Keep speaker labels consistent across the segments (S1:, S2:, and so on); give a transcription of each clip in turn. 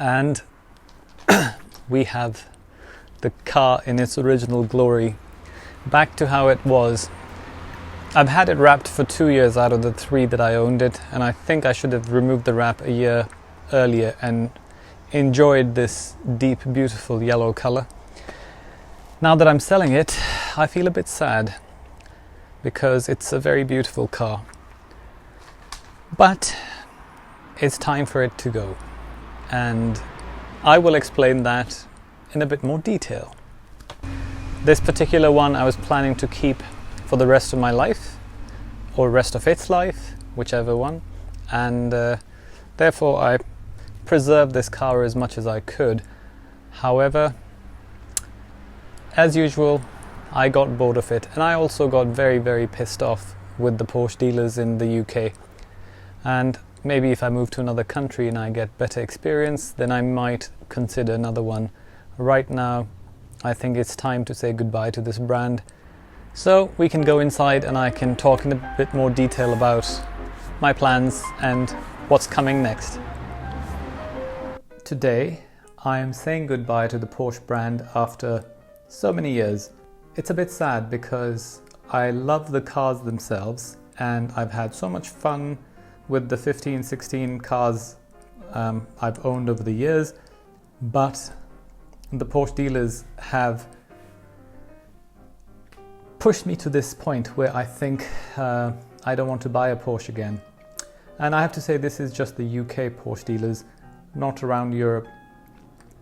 S1: and we have the car in its original glory, back to how it was. I've had it wrapped for 2 years out of the 3 that I owned it, and I think I should have removed the wrap a year earlier and enjoyed this deep, beautiful yellow color. Now that I'm selling it, I feel a bit sad because it's a very beautiful car. But it's time for it to go, and I will explain that in a bit more detail. This particular one I was planning to keep for the rest of my life, or rest of its life, whichever one, and therefore I preserved this car as much as I could. However, as usual, I got bored of it, and I also got very, very pissed off with the Porsche dealers in the UK. And maybe if I move to another country and I get better experience, then I might consider another one. Right now, I think it's time to say goodbye to this brand. So we can go inside and I can talk in a bit more detail about my plans and what's coming next. Today, I am saying goodbye to the Porsche brand after so many years. It's a bit sad because I love the cars themselves, and I've had so much fun with the 15, 16 cars I've owned over the years, but the Porsche dealers have pushed me to this point where I think I don't want to buy a Porsche again. And I have to say, this is just the UK Porsche dealers, not around Europe.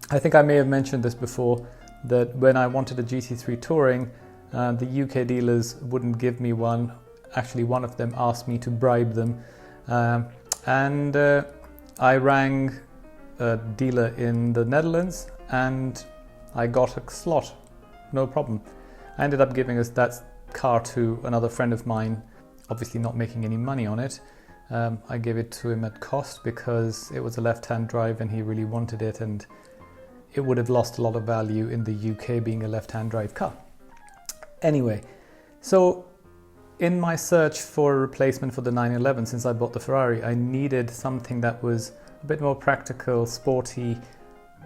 S1: I think I may have mentioned this before, that when I wanted a GT3 Touring, the UK dealers wouldn't give me one. Actually, one of them asked me to bribe them, and I rang a dealer in the Netherlands and I got a slot, no problem. I ended up giving that car to another friend of mine, obviously not making any money on it. I gave it to him at cost because it was a left-hand drive and he really wanted it, and it would have lost a lot of value in the UK being a left-hand drive car. Anyway, so in my search for a replacement for the 911, since I bought the Ferrari, I needed something that was a bit more practical, sporty,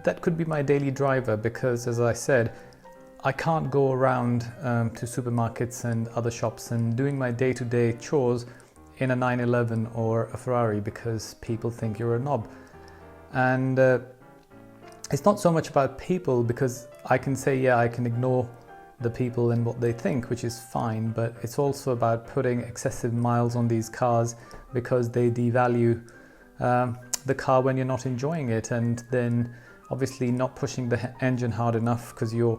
S1: that could be my daily driver, because as I said, I can't go around to supermarkets and other shops and doing my day-to-day chores in a 911 or a Ferrari because people think you're a knob. And it's not so much about people, because I can say, yeah, I can ignore the people and what they think, which is fine, but it's also about putting excessive miles on these cars because they devalue the car when you're not enjoying it, and then obviously not pushing the engine hard enough because you're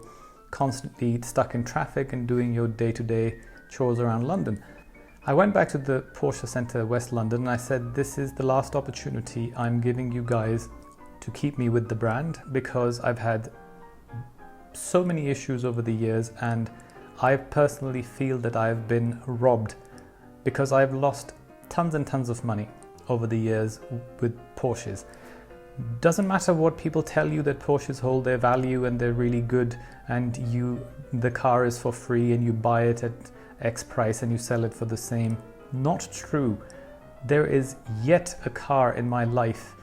S1: constantly stuck in traffic and doing your day-to-day chores around London. I went back to the Porsche Centre West London and I said, this is the last opportunity I'm giving you guys to keep me with the brand, because I've had so many issues over the years and I personally feel that I've been robbed, because I've lost tons and tons of money over the years with Porsches. Doesn't matter what people tell you, that Porsches hold their value and they're really good, and the car is for free and you buy it at X price and you sell it for the same. Not true. There is yet a car in my life,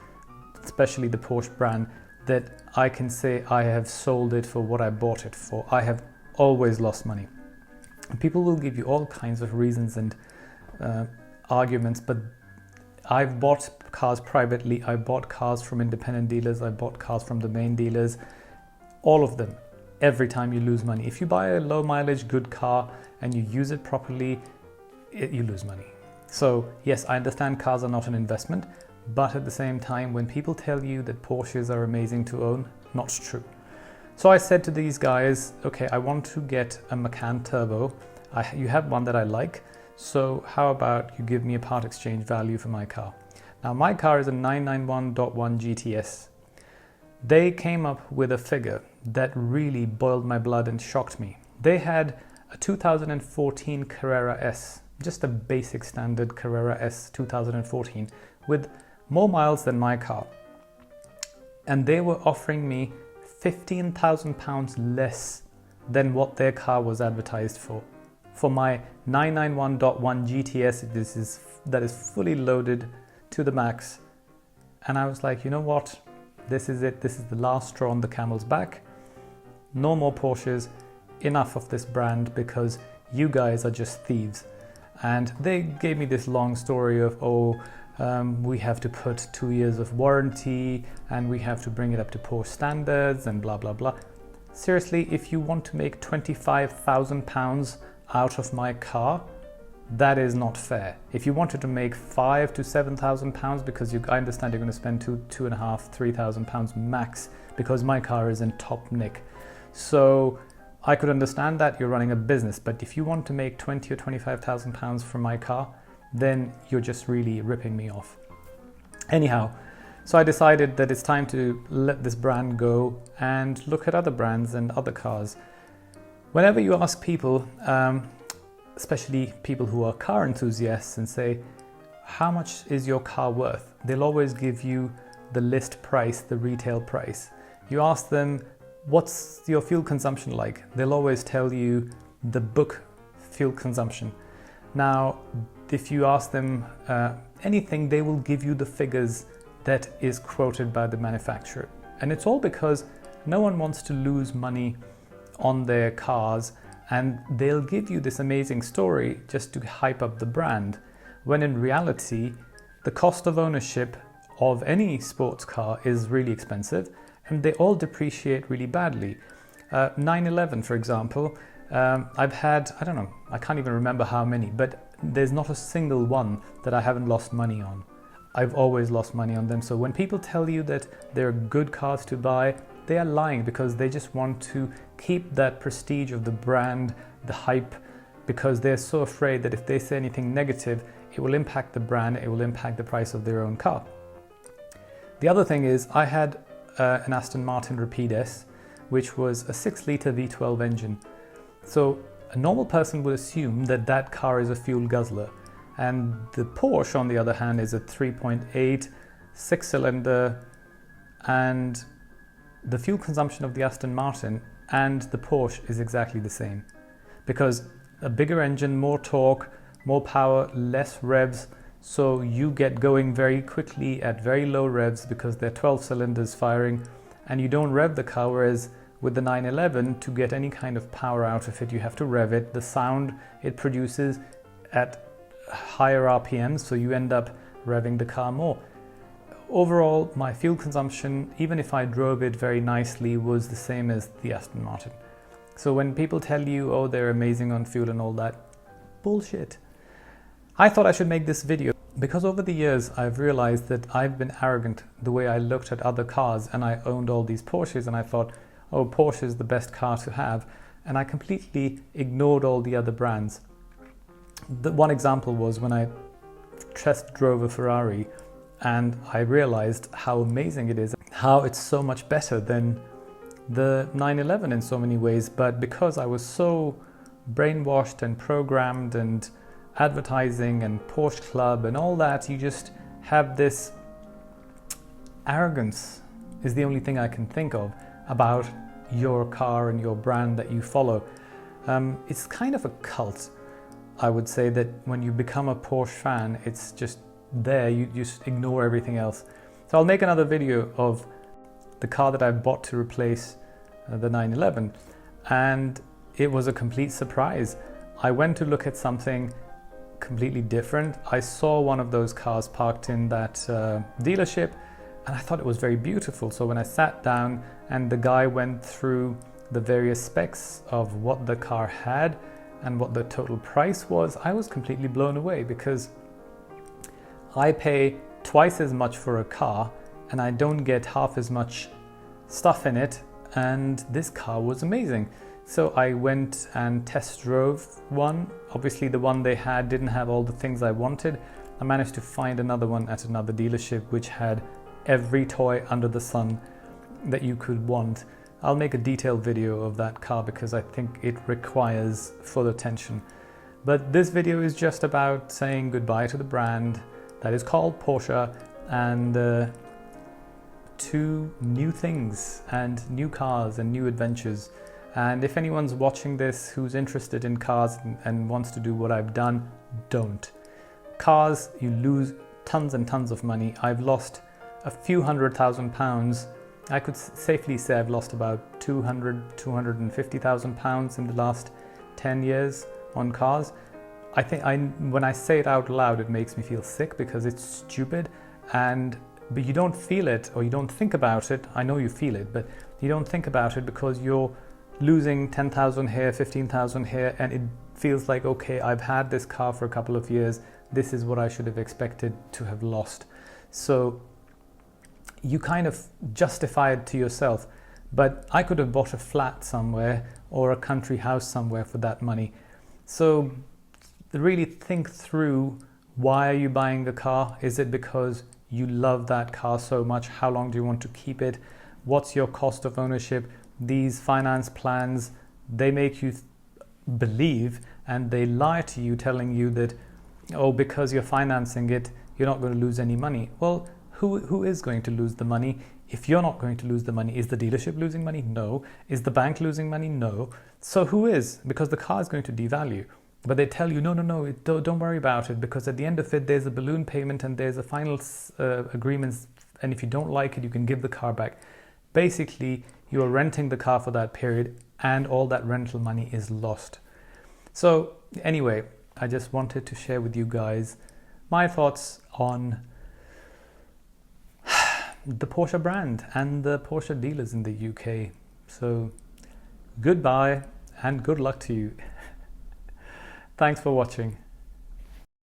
S1: especially the Porsche brand, that I can say I have sold it for what I bought it for. I have always lost money. People will give you all kinds of reasons and arguments, but I've bought cars privately, I bought cars from independent dealers, I bought cars from the main dealers, all of them. Every time you lose money. If you buy a low mileage good car and you use it properly, you lose money. So yes, I understand cars are not an investment, but at the same time, when people tell you that Porsches are amazing to own, not true. So I said to these guys, okay, I want to get a Macan Turbo. You have one that I like, so how about you give me a part exchange value for my car? Now my car is a 991.1 GTS. They came up with a figure that really boiled my blood and shocked me. They had a 2014 Carrera S, just a basic standard Carrera S 2014 with more miles than my car. And they were offering me £15,000 less than what their car was advertised for. For my 991.1 GTS, that is fully loaded to the max. And I was like, you know what? This is it. This is the last straw on the camel's back. No more Porsches. Enough of this brand because you guys are just thieves. And they gave me this long story of, we have to put 2 years of warranty and we have to bring it up to Porsche standards and blah, blah, blah. Seriously, if you want to make £25,000 out of my car, that is not fair. If you wanted to make £5,000 to £7,000 because I understand you're going to spend £2,500, £3,000 max because my car is in top nick. So I could understand that you're running a business, but if you want to make £20,000 or £25,000 from my car, then you're just really ripping me off. Anyhow, so I decided that it's time to let this brand go and look at other brands and other cars. Whenever you ask people, especially people who are car enthusiasts, and say, how much is your car worth? They'll always give you the list price, the retail price. You ask them, what's your fuel consumption like? They'll always tell you the book fuel consumption. Now, if you ask them anything, they will give you the figures that is quoted by the manufacturer. And it's all because no one wants to lose money on their cars, and they'll give you this amazing story just to hype up the brand, when in reality, the cost of ownership of any sports car is really expensive, and they all depreciate really badly. 911, for example, I've had, I don't know, I can't even remember how many, but there's not a single one that I haven't lost money on. I've always lost money on them. So when people tell you that they're good cars to buy, they are lying because they just want to keep that prestige of the brand, the hype, because they're so afraid that if they say anything negative, it will impact the brand, it will impact the price of their own car. The other thing is I had an Aston Martin Rapide S, which was a 6-litre V12 engine. So a normal person would assume that that car is a fuel guzzler. And the Porsche, on the other hand, is a 3.8 6-cylinder, and the fuel consumption of the Aston Martin and the Porsche is exactly the same, because a bigger engine, more torque, more power, less revs, so you get going very quickly at very low revs because they're 12 cylinders firing, and you don't rev the car, whereas with the 911, to get any kind of power out of it, you have to rev it. The sound it produces at higher RPMs, so you end up revving the car more. Overall, my fuel consumption, even if I drove it very nicely, was the same as the Aston Martin. So when people tell you, oh, they're amazing on fuel and all that, bullshit. I thought I should make this video because over the years I've realized that I've been arrogant the way I looked at other cars, and I owned all these Porsches and I thought, oh, Porsche is the best car to have, and I completely ignored all the other brands. The one example was when I test drove a Ferrari, and I realized how amazing it is, how it's so much better than the 911 in so many ways. But because I was so brainwashed and programmed, and advertising and Porsche Club and all that, you just have this arrogance, is the only thing I can think of, about your car and your brand that you follow. It's kind of a cult. I would say that when you become a Porsche fan, it's just there, you just ignore everything else. So I'll make another video of the car that I bought to replace the 911, and it was a complete surprise. I went to look at something completely different. I saw one of those cars parked in that dealership, and I thought it was very beautiful. So when I sat down and the guy went through the various specs of what the car had and what the total price was, I was completely blown away, because I pay twice as much for a car and I don't get half as much stuff in it, and this car was amazing. So I went and test drove one. Obviously the one they had didn't have all the things I wanted. I managed to find another one at another dealership which had every toy under the sun that you could want. I'll make a detailed video of that car because I think it requires full attention. But this video is just about saying goodbye to the brand that is called Porsche, and to new things and new cars and new adventures. And if anyone's watching this who's interested in cars and wants to do what I've done, don't. Cars, you lose tons and tons of money. I've lost a few £100,000 I could safely say I've lost about 250,000 pounds in the last 10 years on cars. I think when I say it out loud, it makes me feel sick because it's stupid, but you don't feel it or you don't think about it. I know you feel it, but you don't think about it because you're losing 10,000 here, 15,000 here, and it feels like, okay, I've had this car for a couple of years. This is what I should have expected to have lost. So you kind of justify it to yourself. But I could have bought a flat somewhere or a country house somewhere for that money. So really think through, why are you buying the car? Is it because you love that car so much? How long do you want to keep it? What's your cost of ownership? These finance plans, they make you believe, and they lie to you, telling you that, oh, because you're financing it, you're not going to lose any money. Well, who is going to lose the money? If you're not going to lose the money, is the dealership losing money? No. Is the bank losing money? No. So who is? Because the car is going to devalue. But they tell you, no, don't worry about it, because at the end of it, there's a balloon payment and there's a final agreement. And if you don't like it, you can give the car back. Basically, you are renting the car for that period and all that rental money is lost. So anyway, I just wanted to share with you guys my thoughts on the Porsche brand and the Porsche dealers in the UK. So goodbye and good luck to you. Thanks for watching.